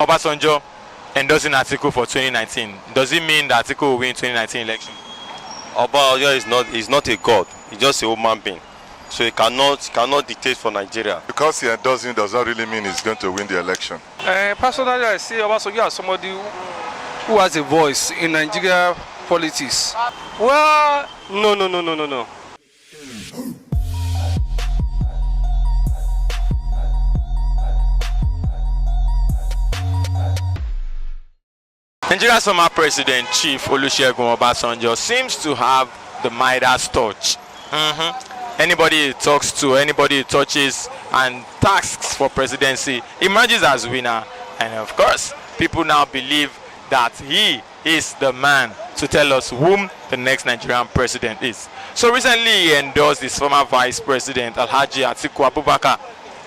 Obasanjo endorsing Atiku for 2019, does it mean that Atiku will win 2019 election? Obasanjo is not a god. He's just a human being. So he cannot dictate for Nigeria. Because he endorsing does not really mean he's going to win the election. Personally, I see Obasanjo as somebody who has a voice in Nigeria politics. Well, no. Nigeria's former president, Chief Olusegun Obasanjo, seems to have the Midas touch. Anybody he talks to, anybody he touches and tasks for presidency emerges as winner. And of course, people now believe that he is the man to tell us whom the next Nigerian president is. So recently he endorsed his former vice president, Alhaji Atiku Abubakar,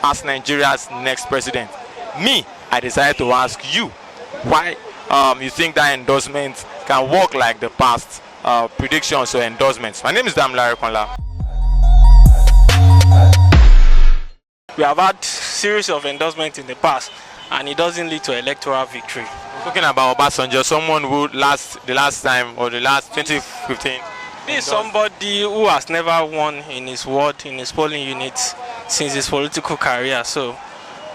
as Nigeria's next president. I decided to ask you why you think that endorsement can work like the past predictions or endorsements. My name is Damilare Konla. We have had series of endorsements in the past, and it doesn't lead to electoral victory. Talking about Obasanjo, someone who the last time or the last 2015. He is somebody who has never won in his ward, in his polling units since his political career. So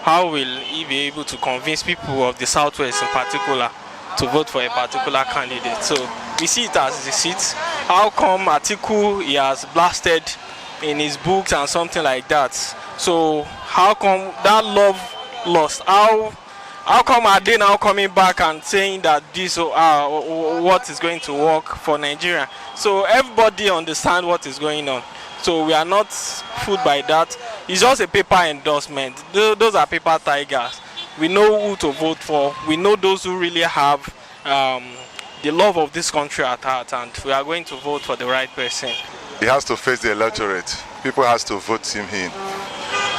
how will he be able to convince people of the Southwest in particular to vote for a particular candidate? So we see it as deceit. How come Atiku, he has blasted in his books and something like that? So how come that love lost? How come are they now coming back and saying that this what is going to work for Nigeria? So everybody understand what is going on. So we are not fooled by that. It's just a paper endorsement. Those are paper tigers. We know who to vote for. We know those who really have the love of this country at heart, and we are going to vote for the right person. He has to face the electorate. People has to vote him in.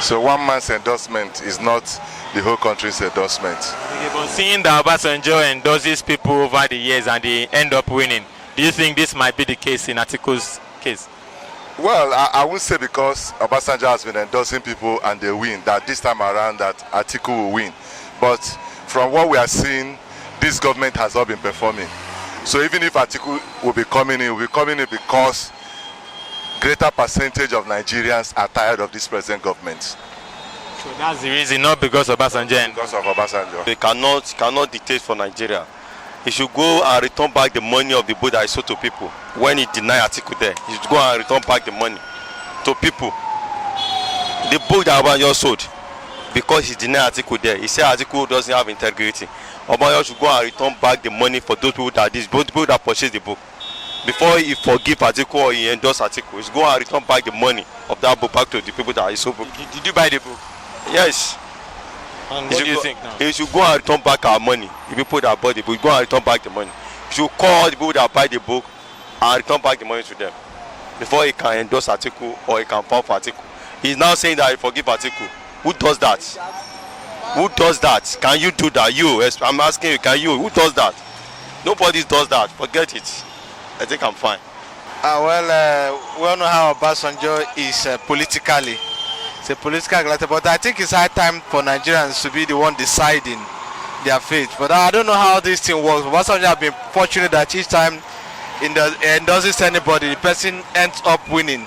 So one man's endorsement is not the whole country's endorsement. Okay, but seeing that Obasanjo endorses people over the years and they end up winning, do you think this might be the case in Atiku's case? Well, I would say because Obasanjo has been endorsing people and they win, that this time around that Atiku will win. But from what we are seeing, this government has not been performing. So even if Atiku will be coming in, because greater percentage of Nigerians are tired of this present government. So that's the reason, not because of Obasanjo. Because of Obasanjo. They cannot dictate for Nigeria. He should go and return back the money of the book that he sold to people. When he denied Atiku there, he should go and return back the money to people. The book that Obasanjo sold, because he denied Atiku there, he said Atiku doesn't have integrity. Obasanjo should go and return back the money for those people that purchased the book. Before he forgive Atiku or he endorse Atiku, he should go and return back the money of that book back to the people that he sold book. Did you buy the book? Yes. And what do you think now? He should go and return back our money. The people that bought the book, go and return back the money. He should call the people that buy the book and return back the money to them before he can endorse Atiku or he can fall for Atiku. He's now saying that he forgive Atiku. Who does that? Who does that? Can you do that? You, I'm asking you, can you? Who does that? Nobody does that. Forget it. I think I'm fine. We all know how Obasanjo is politically. It's a political character, but I think it's high time for Nigerians to be the one deciding their fate. But I don't know how this thing works. Obasanjo have been fortunate that each time he endorses anybody, the person ends up winning.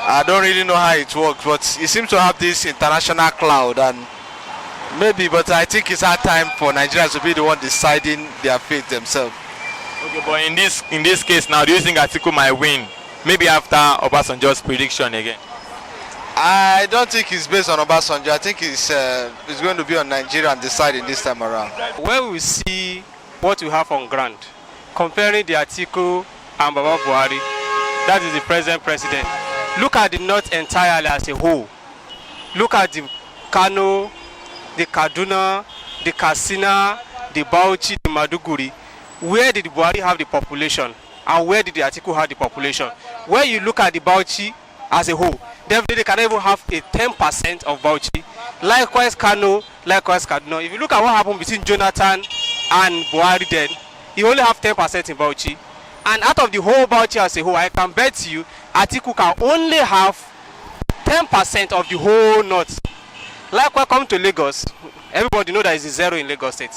I don't really know how it works, but he seems to have this international cloud, and maybe, but I think it's high time for Nigerians to be the one deciding their fate themselves. Okay, but in this case now, do you think Atiku might win? Maybe after Obasanjo's prediction again? I don't think it's based on Obasanjo. I think it's going to be on Nigeria and deciding this time around. When we see what we have on ground, comparing the Atiku and Baba Buhari, that is the present president. Look at the North entirely as a whole. Look at the Kano, the Kaduna, the Katsina, the Bauchi, the Maduguri. Where did Buhari have the population and where did the Atiku have the population? When you look at the Bauchi as a whole, definitely they can even have a 10% of Bauchi. Likewise Kano, likewise Kaduna. If you look at what happened between Jonathan and Buhari then, he only have 10% in Bauchi. And out of the whole Bauchi as a whole, I can bet you Atiku can only have 10% of the whole north. Likewise come to Lagos, everybody know that it's a zero in Lagos State.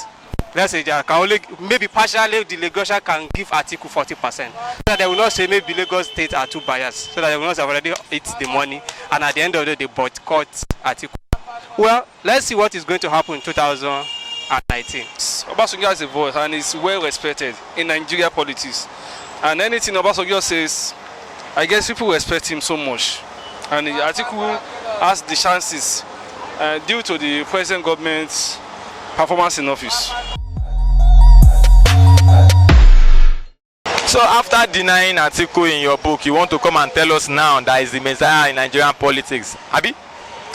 Let's say there can only maybe partially the Lagosian can give Atiku 40%. So that they will not say maybe Lagos State are too biased. So that they will not have already eat the money and at the end of the day they boycott Atiku. Well, let's see what is going to happen in 2019. Obasanjo has a voice and is well respected in Nigeria politics. And anything Obasanjo says, I guess people respect him so much. And Atiku has the chances due to the present government's performance in office. So after denying Atiku in your book, you want to come and tell us now that is the messiah in Nigerian politics. Abi?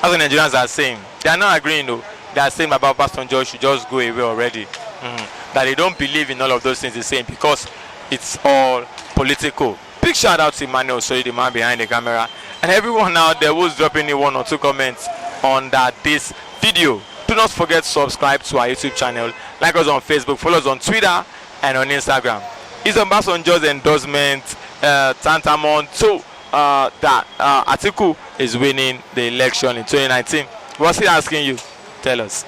That's what Nigerians are saying. They are not agreeing though. They are saying about Obasanjo should just go away already. That they don't believe in all of those things he's saying because it's all political. Big shout out to Emmanuel, so the man behind the camera, and everyone out there who's dropping in 1 or 2 comments on this video. Do not forget to subscribe to our YouTube channel, like us on Facebook, follow us on Twitter and on Instagram. Is Obasanjo's endorsement tantamount to that Atiku is winning the election in 2019? What's he asking you? Tell us.